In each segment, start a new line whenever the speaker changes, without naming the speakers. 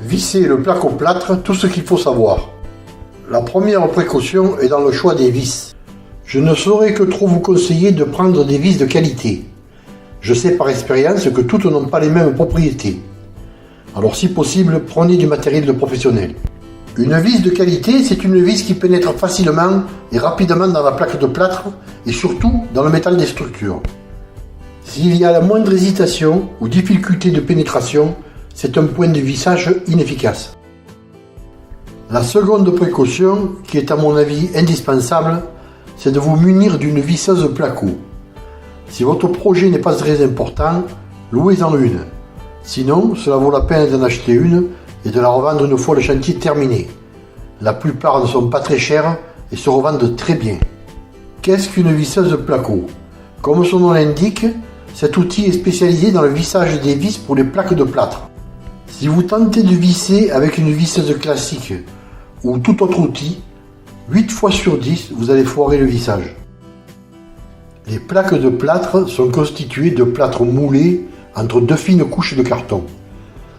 Visser le placo-plâtre, tout ce qu'il faut savoir. La première précaution est dans le choix des vis. Je ne saurais que trop vous conseiller de prendre des vis de qualité. Je sais par expérience que toutes n'ont pas les mêmes propriétés. Alors si possible, prenez du matériel de professionnel. Une vis de qualité, c'est une vis qui pénètre facilement et rapidement dans la plaque de plâtre et surtout dans le métal des structures. S'il y a la moindre hésitation ou difficulté de pénétration, c'est un point de vissage inefficace. La seconde précaution, qui est à mon avis indispensable, c'est de vous munir d'une visseuse placo. Si votre projet n'est pas très important, louez-en une. Sinon, cela vaut la peine d'en acheter une et de la revendre une fois le chantier terminé. La plupart ne sont pas très chères et se revendent très bien. Qu'est-ce qu'une visseuse placo? Comme son nom l'indique, cet outil est spécialisé dans le vissage des vis pour les plaques de plâtre. Si vous tentez de visser avec une visseuse classique ou tout autre outil, 8 fois sur 10, vous allez foirer le vissage. Les plaques de plâtre sont constituées de plâtre moulé entre deux fines couches de carton.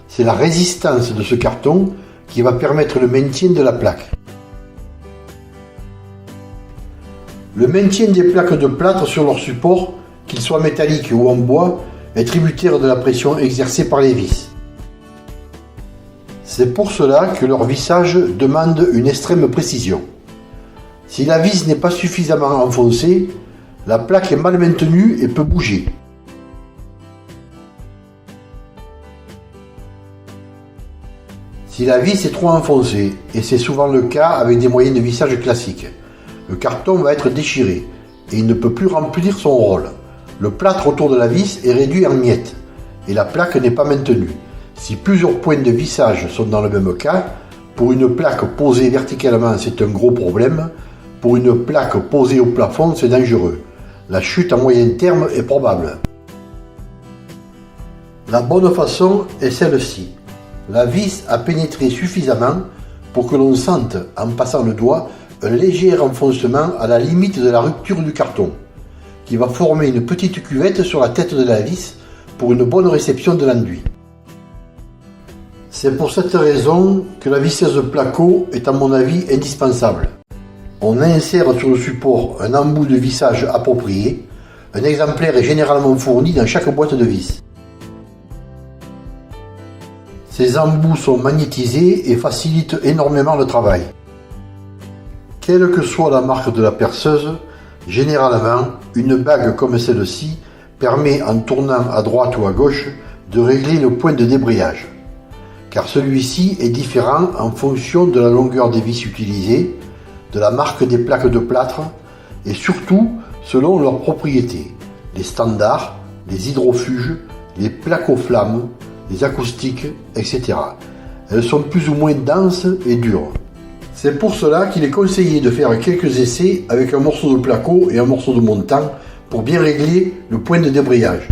C'est la résistance de ce carton qui va permettre le maintien de la plaque. Le maintien des plaques de plâtre sur leur support, qu'ils soient métalliques ou en bois, est tributaire de la pression exercée par les vis. C'est pour cela que leur vissage demande une extrême précision. Si la vis n'est pas suffisamment enfoncée, la plaque est mal maintenue et peut bouger. Si la vis est trop enfoncée, et c'est souvent le cas avec des moyens de vissage classiques, le carton va être déchiré et il ne peut plus remplir son rôle. Le plâtre autour de la vis est réduit en miettes et la plaque n'est pas maintenue. Si plusieurs points de vissage sont dans le même cas, pour une plaque posée verticalement, c'est un gros problème. Pour une plaque posée au plafond, c'est dangereux. La chute à moyen terme est probable. La bonne façon est celle-ci. La vis a pénétré suffisamment pour que l'on sente, en passant le doigt, un léger enfoncement à la limite de la rupture du carton, qui va former une petite cuvette sur la tête de la vis pour une bonne réception de l'enduit. C'est pour cette raison que la visseuse placo est à mon avis indispensable. On insère sur le support un embout de vissage approprié. Un exemplaire est généralement fourni dans chaque boîte de vis. Ces embouts sont magnétisés et facilitent énormément le travail. Quelle que soit la marque de la perceuse, généralement, une bague comme celle-ci permet, en tournant à droite ou à gauche, de régler le point de débrayage. Car celui-ci est différent en fonction de la longueur des vis utilisées, de la marque des plaques de plâtre et surtout selon leurs propriétés, les standards, les hydrofuges, les placo-flammes, les acoustiques, etc. Elles sont plus ou moins denses et dures. C'est pour cela qu'il est conseillé de faire quelques essais avec un morceau de placo et un morceau de montant pour bien régler le point de débrayage.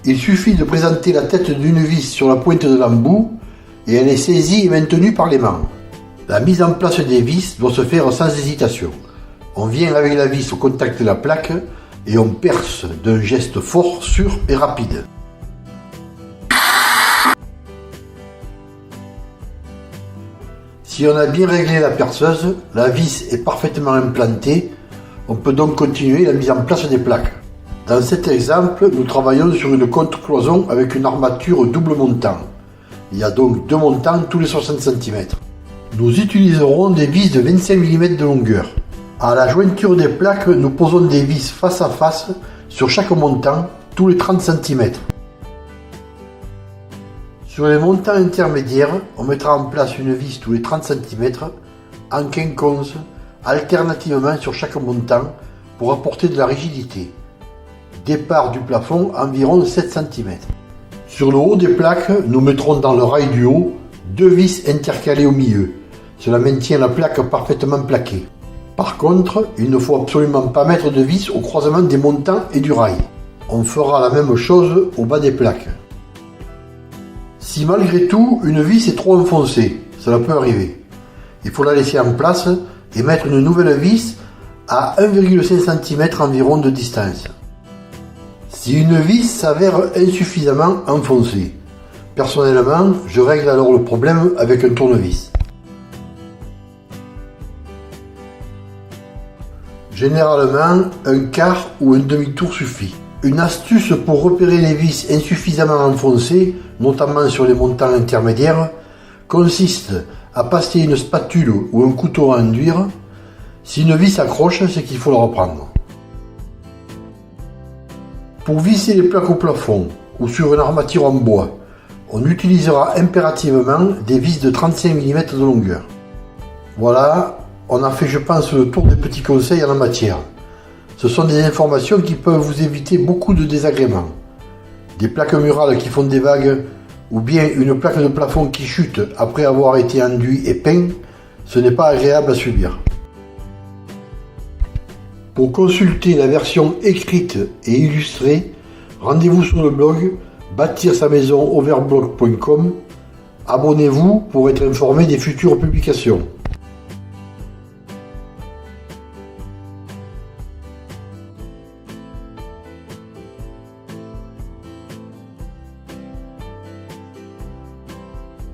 Il suffit de présenter la tête d'une vis sur la pointe de l'embout et elle est saisie et maintenue par les mains. La mise en place des vis doit se faire sans hésitation. On vient avec la vis au contact de la plaque et on perce d'un geste fort, sûr et rapide. Si on a bien réglé la perceuse, la vis est parfaitement implantée, on peut donc continuer la mise en place des plaques. Dans cet exemple, nous travaillons sur une contre-cloison avec une armature double montant. Il y a donc deux montants tous les 60 cm. Nous utiliserons des vis de 25 mm de longueur. À la jointure des plaques, nous posons des vis face à face sur chaque montant tous les 30 cm. Sur les montants intermédiaires, on mettra en place une vis tous les 30 cm en quinconce, alternativement sur chaque montant pour apporter de la rigidité. Départ du plafond environ 7 cm. Sur le haut des plaques, nous mettrons dans le rail du haut deux vis intercalées au milieu. Cela maintient la plaque parfaitement plaquée. Par contre, il ne faut absolument pas mettre de vis au croisement des montants et du rail. On fera la même chose au bas des plaques. Si malgré tout une vis est trop enfoncée, cela peut arriver, il faut la laisser en place et mettre une nouvelle vis à 1,5 cm environ de distance. Si une vis s'avère insuffisamment enfoncée, Personnellement, je règle alors le problème avec un tournevis. Généralement, un quart ou un demi-tour suffit. Une astuce pour repérer les vis insuffisamment enfoncées, notamment sur les montants intermédiaires, consiste à passer une spatule ou un couteau à enduire. Si une vis accroche, c'est qu'il faut la reprendre. Pour visser les plaques au plafond ou sur une armature en bois, on utilisera impérativement des vis de 35 mm de longueur. Voilà, on a fait je pense le tour des petits conseils en la matière. Ce sont des informations qui peuvent vous éviter beaucoup de désagréments. Des plaques murales qui font des vagues ou bien une plaque de plafond qui chute après avoir été enduit et peint, ce n'est pas agréable à subir. Pour consulter la version écrite et illustrée, rendez-vous sur le blog bâtir-sa-maison-overblog.com. Abonnez-vous pour être informé des futures publications.